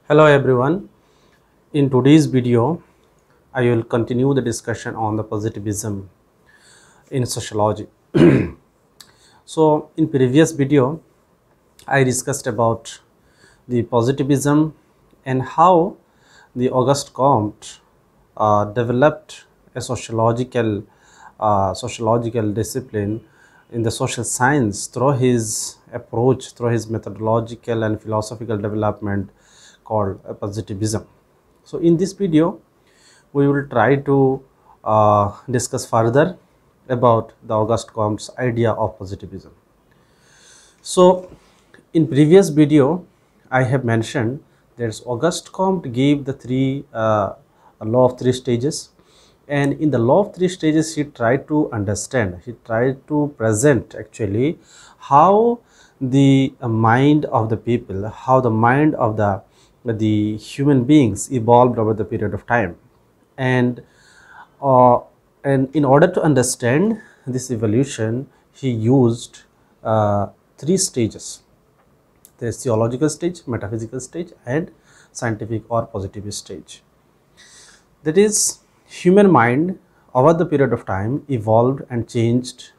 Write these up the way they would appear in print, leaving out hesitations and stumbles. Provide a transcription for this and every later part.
Hello everyone. In today's video, I will continue the discussion on the positivism in sociology. So, in previous video, I discussed about the positivism and how the Auguste Comte developed a sociological discipline in the social science through his approach, through his methodological and philosophical development called positivism. So in this video we will try to discuss further about the Auguste Comte's idea of positivism. So in previous video I have mentioned that Auguste Comte gave the law of three stages, and in the law of three stages he tried to understand, he tried to present actually how the mind of the people, how the mind of the human beings evolved over the period of time. And uh, and in order to understand this evolution, he used three stages. There is theological stage, metaphysical stage, and scientific or positivist stage. That is, human mind over the period of time evolved and changed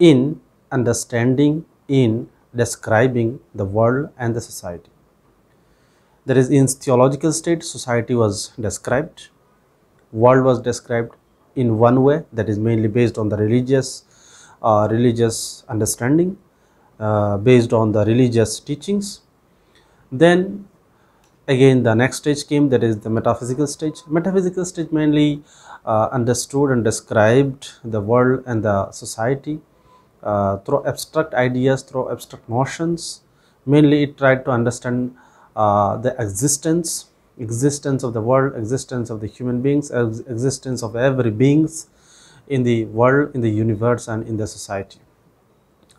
in understanding, in describing the world and the society. That is, in theological state, society was described, world was described in one way, that is mainly based on the religious understanding, based on the religious teachings. Then again the next stage came, that is the metaphysical stage. Metaphysical stage mainly understood and described the world and the society through abstract ideas, through abstract notions. Mainly it tried to understand the existence of the world, existence of the human beings, existence of every beings in the world, in the universe, and in the society.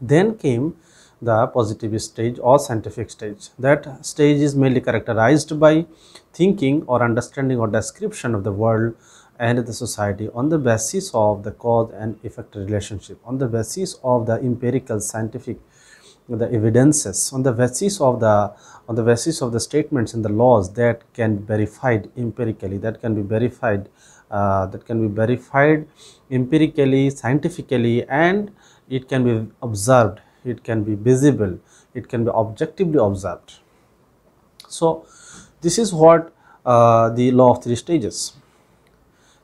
Then came the positivist stage or scientific stage. That stage is mainly characterized by thinking or understanding or description of the world and the society on the basis of the cause and effect relationship, on the basis of the empirical scientific the evidences, on the basis of the statements and the laws that can be verified empirically, that can be verified empirically, scientifically, and it can be observed, it can be visible, it can be objectively observed. So this is what the law of three stages.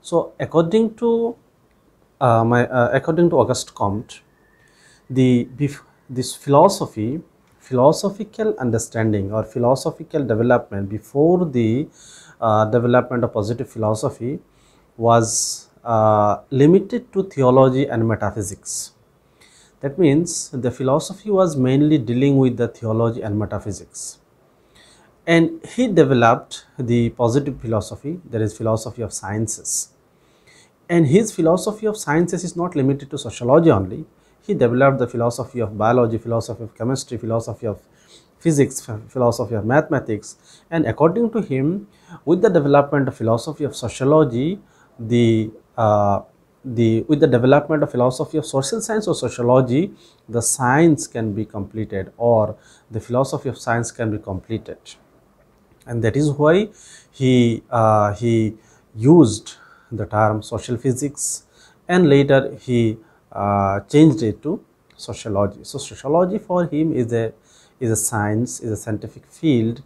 So according to Auguste Comte, this philosophical understanding or philosophical development before the development of positive philosophy was limited to theology and metaphysics. That means the philosophy was mainly dealing with the theology and metaphysics, and he developed the positive philosophy, that is philosophy of sciences. And his philosophy of sciences is not limited to sociology only. He developed the philosophy of biology, philosophy of chemistry, philosophy of physics, philosophy of mathematics. And according to him, with the development of philosophy of sociology, with the development of philosophy of social science or sociology, the science can be completed, or the philosophy of science can be completed. And that is why he used the term social physics, and later he changed it to sociology. So sociology for him is a science, is a scientific field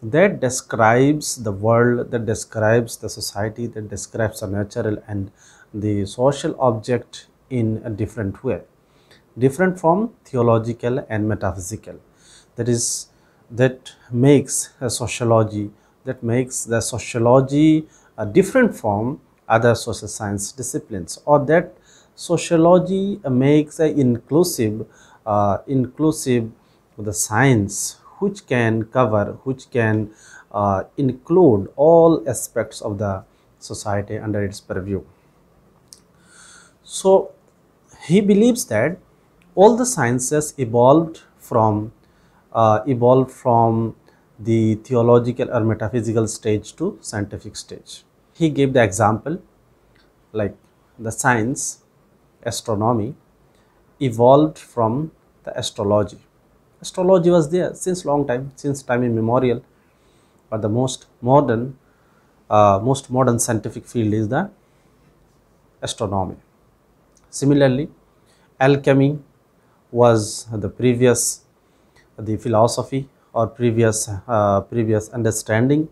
that describes the world, that describes the society, that describes the natural and the social object in a different way, different from theological and metaphysical. That makes a sociology, that makes the sociology different from other social science disciplines, or that sociology makes a inclusive the science which can cover, which can include all aspects of the society under its purview. So he believes that all the sciences evolved from the theological or metaphysical stage to scientific stage. He gave the example like the science astronomy evolved from the astrology. Astrology was there since long time, since time immemorial. but the most modern scientific field is the astronomy. Similarly, alchemy was the philosophy or previous understanding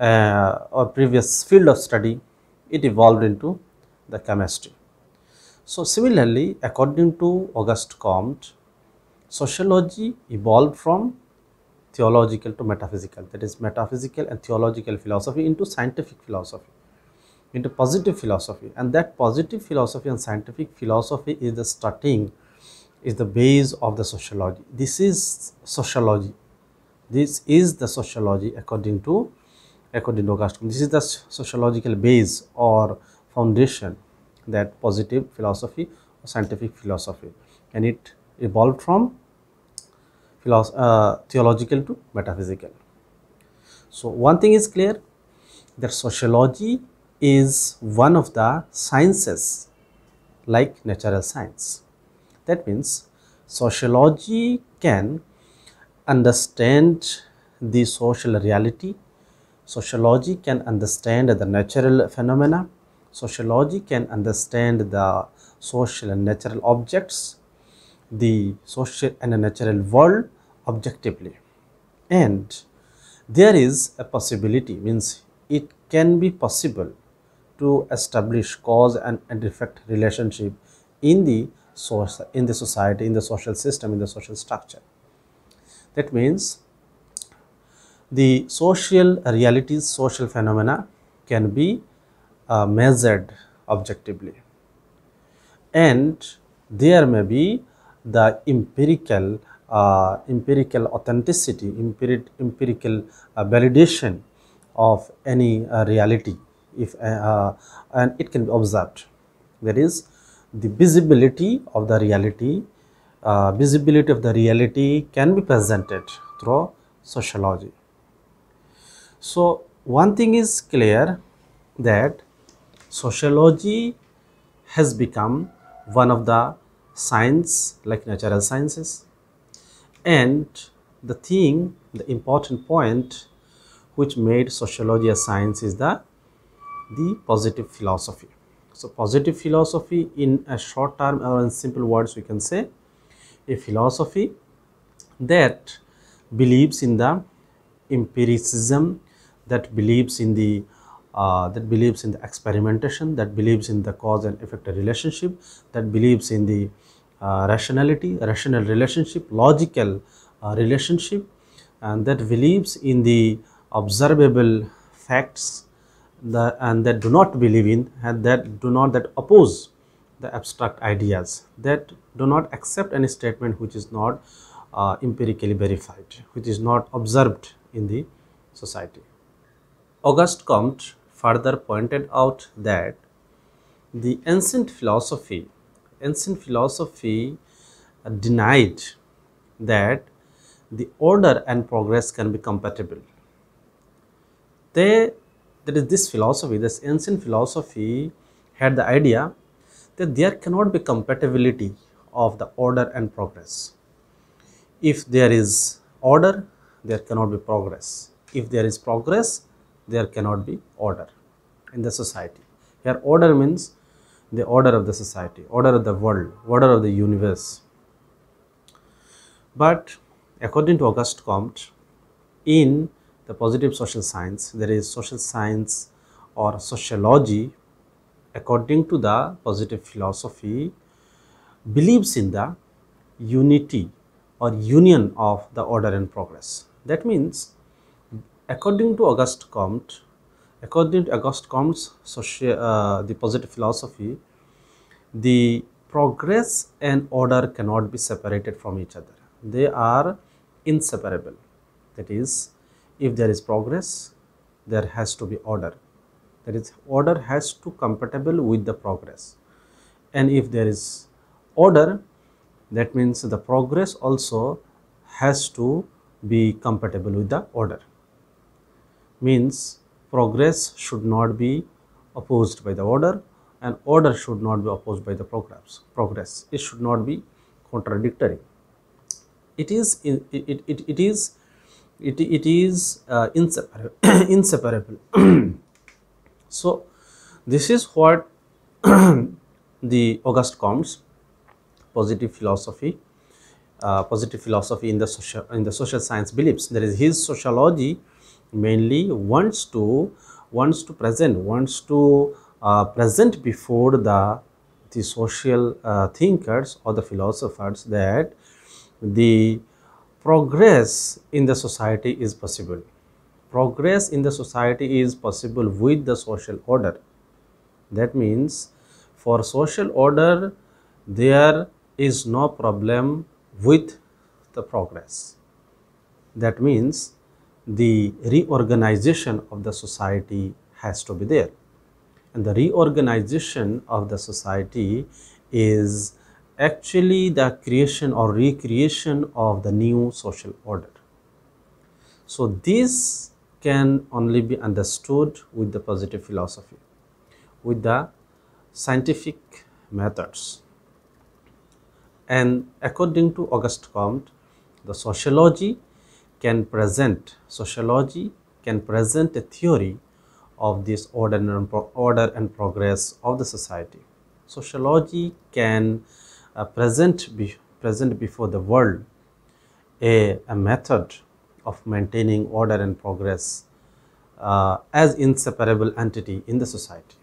or previous field of study. It evolved into the chemistry. So similarly, according to Auguste Comte, sociology evolved from theological to metaphysical, that is metaphysical and theological philosophy into scientific philosophy, into positive philosophy, and that positive philosophy and scientific philosophy is the base of the sociology. This is sociology. This is the sociology according to Auguste Comte. This is the sociological base or foundation, that positive philosophy or scientific philosophy, and it evolved from theological to metaphysical. So one thing is clear, that sociology is one of the sciences like natural science. That means sociology can understand the social reality, sociology can understand the natural phenomena, sociology can understand the social and natural objects, the social and natural world objectively. And there is a possibility, means it can be possible to establish cause and effect relationship in the society, in the social system, in the social structure. That means the social realities, social phenomena can be measured objectively, and there may be the empirical authenticity, empirical validation of any reality, if and it can be observed. That is, the visibility of the reality, can be presented through sociology. So one thing is clear, that sociology has become one of the science like natural sciences, and the important point which made sociology a science is the positive philosophy. So positive philosophy, in a short term or in simple words, we can say a philosophy that believes in the empiricism, that believes in the experimentation, that believes in the cause and effect relationship, that believes in the rational relationship, logical relationship, and that believes in the observable facts, and that do not believe in, and that oppose the abstract ideas, that do not accept any statement which is not empirically verified, which is not observed in the society. Auguste Comte further pointed out that the ancient philosophy denied that the order and progress can be compatible. That is, this philosophy, this ancient philosophy had the idea that there cannot be compatibility of the order and progress. If there is order, there cannot be progress. If there is progress, there cannot be order in the society. Here order means the order of the society, order of the world, order of the universe. But according to Auguste Comte, in the positive social science, there is social science or sociology, according to the positive philosophy, believes in the unity or union of the order and progress. That means, according to Auguste Comte's the positive philosophy, the progress and order cannot be separated from each other. They are inseparable. That is, if there is progress, there has to be order. That is, order has to compatible with the progress. And if there is order, that means the progress also has to be compatible with the order. Means progress should not be opposed by the order, and order should not be opposed by the progress. It should not be contradictory. It is it is inseparable. inseparable. So this is what the Auguste Comte's positive philosophy in the social science believes. There is his sociology mainly wants to present before the social thinkers or the philosophers that the progress in the society is possible. Progress in the society is possible with the social order. That means for social order there is no problem with the progress. That means the reorganization of the society has to be there, and the reorganization of the society is actually the creation or recreation of the new social order. So this can only be understood with the positive philosophy, with the scientific methods. And according to Auguste Comte, the sociology can present a theory of this order and progress of the society. Sociology can present before the world a method of maintaining order and progress as inseparable entity in the society.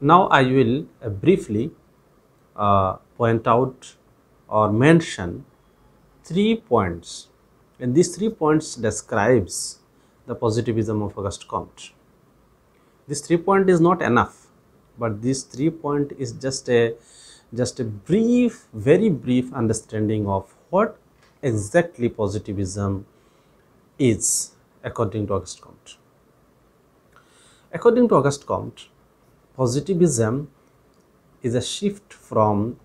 Now I will briefly point out or mention 3 points, and these 3 points describes the positivism of Auguste Comte. This 3 point is not enough, but this 3 point is just a brief, very brief understanding of what exactly positivism is according to Auguste Comte. According to Auguste Comte, positivism is a shift from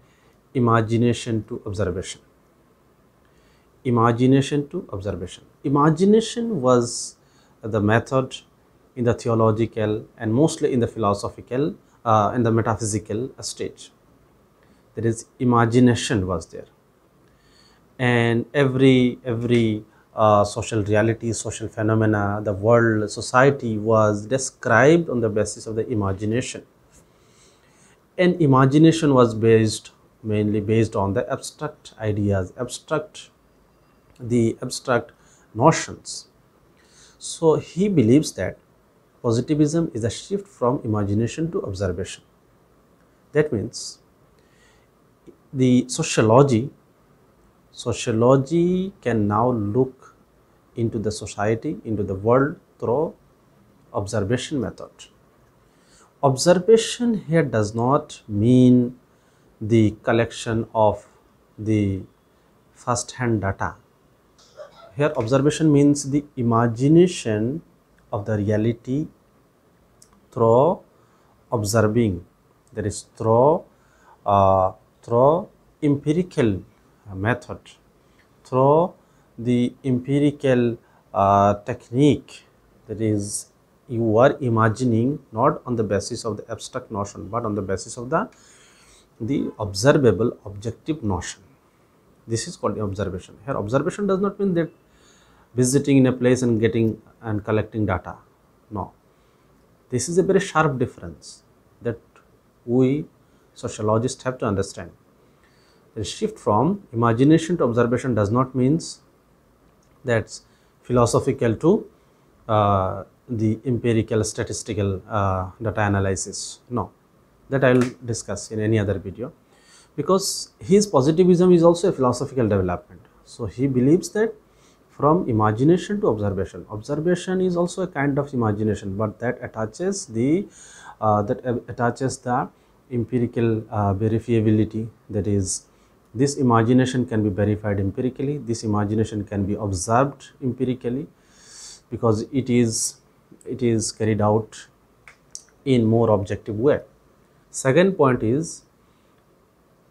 imagination to observation. Imagination to observation. Imagination was the method in the theological and mostly in the philosophical and the metaphysical stage. There is imagination was there, and every social reality, social phenomena, the world, society was described on the basis of the imagination. And imagination was mainly based on the abstract ideas, abstract notions. So he believes that positivism is a shift from imagination to observation. That means the sociology can now look into the society, into the world through observation method. Observation here does not mean the collection of the first-hand data. Here observation means the imagination of the reality through observing, that is through empirical method, through the empirical technique. That is, you are imagining not on the basis of the abstract notion, but on the basis of the observable objective notion. This is called observation. Here observation does not mean that visiting in a place and getting and collecting data. No, this is a very sharp difference that we sociologists have to understand. The shift from imagination to observation does not mean that's philosophical to the empirical statistical data analysis. No, that I will discuss in any other video, because his positivism is also a philosophical development. So he believes that from imagination to observation, observation is also a kind of imagination, but that attaches the empirical verifiability. That is, this imagination can be verified empirically, this imagination can be observed empirically, because it is carried out in more objective way. Second point is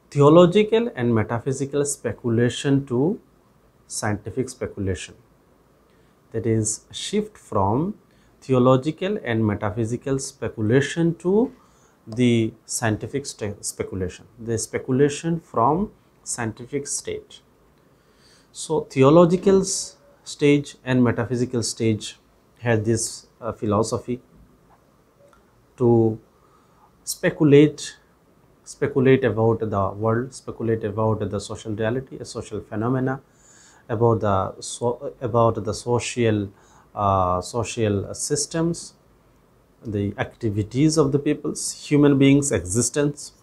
theological and metaphysical speculation to scientific speculation. That is, shift from theological and metaphysical speculation to the scientific speculation, the speculation from scientific state. So theological stage and metaphysical stage had this philosophy to speculate about the world, speculate about the social reality, a social phenomena, about the social systems, the activities of the people's human beings existence.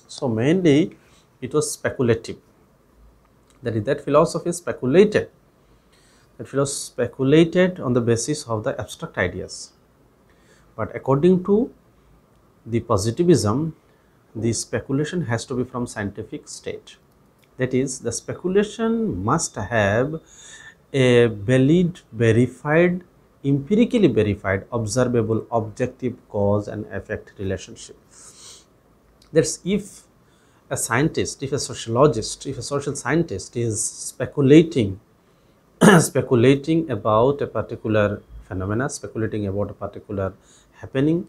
So mainly it was speculative, that philosophy speculated, on the basis of the abstract ideas. But according to the positivism, the speculation has to be from scientific state. That is, the speculation must have a valid, verified, empirically verified, observable, objective cause and effect relationship. That's if a scientist, if a sociologist, if a social scientist is speculating speculating about a particular phenomena, speculating about a particular happening,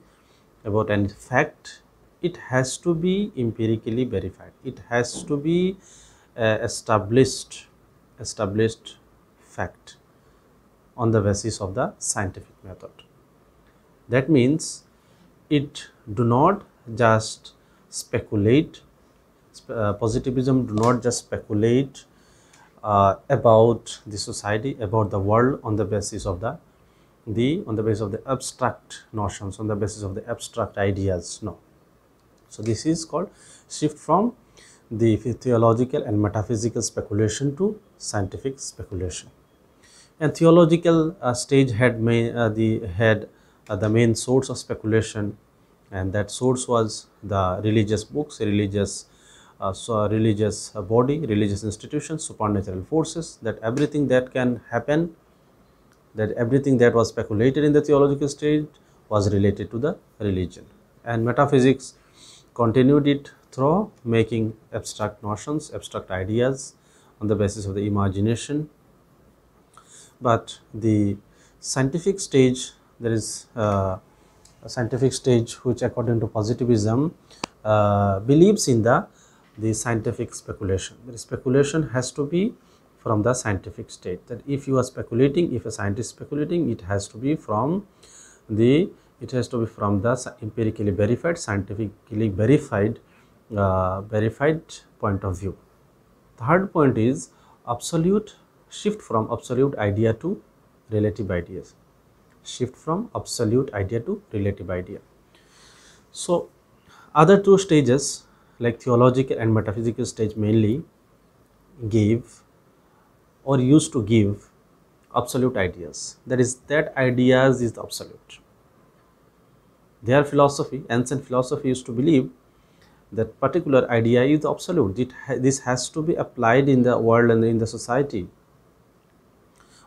about any fact, it has to be empirically verified. It has to be established fact on the basis of the scientific method. That means it do not just speculate, positivism do not just speculate about the society, about the world on the basis of the abstract notions, on the basis of the abstract ideas. No. So this is called shift from the theological and metaphysical speculation to scientific speculation. And theological stage had the main source of speculation, and that source was the religious books, religious body, religious institutions, supernatural forces, that everything that can happen, that everything that was speculated in the theological stage was related to the religion. And metaphysics continued it through making abstract notions, abstract ideas on the basis of the imagination. But the scientific stage, there is a scientific stage which, according to positivism, believes in the scientific speculation. The speculation has to be from the scientific state, that if you are speculating, if a scientist is speculating, it has to be from the empirically verified, scientifically verified point of view. Third point is absolute shift from absolute idea to relative ideas. Shift from absolute idea to relative idea. So other two stages, like theological and metaphysical stage, mainly gave or used to give absolute ideas. That is, that ideas is the absolute. Their philosophy, ancient philosophy, used to believe that particular idea is the absolute. This has to be applied in the world and in the society.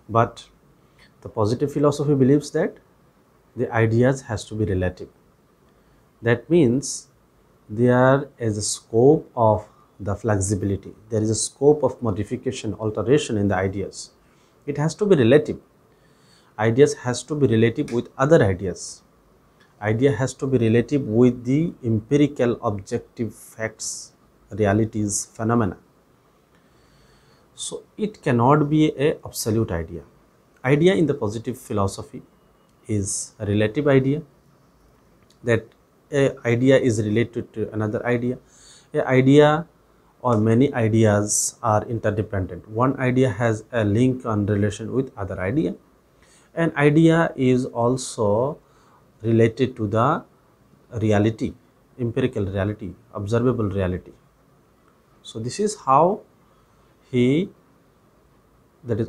But the positive philosophy believes that the ideas has to be relative. That means there is a scope of the flexibility. There is a scope of modification, alteration in the ideas. It has to be relative. Ideas has to be relative with other ideas. Idea has to be relative with the empirical, objective facts, realities, phenomena. So it cannot be an absolute idea. Idea in the positive philosophy is a relative idea, that an idea is related to another idea. An idea or many ideas are interdependent. One idea has a link and relation with other idea. An idea is also related to the reality, empirical reality, observable reality. So this is how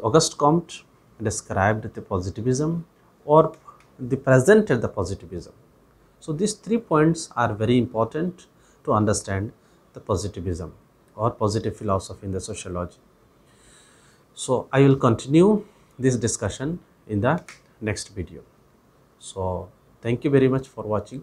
Auguste Comte described the positivism, or presented the positivism. So these 3 points are very important to understand the positivism or positive philosophy in the sociology. So I will continue this discussion in the next video. So thank you very much for watching.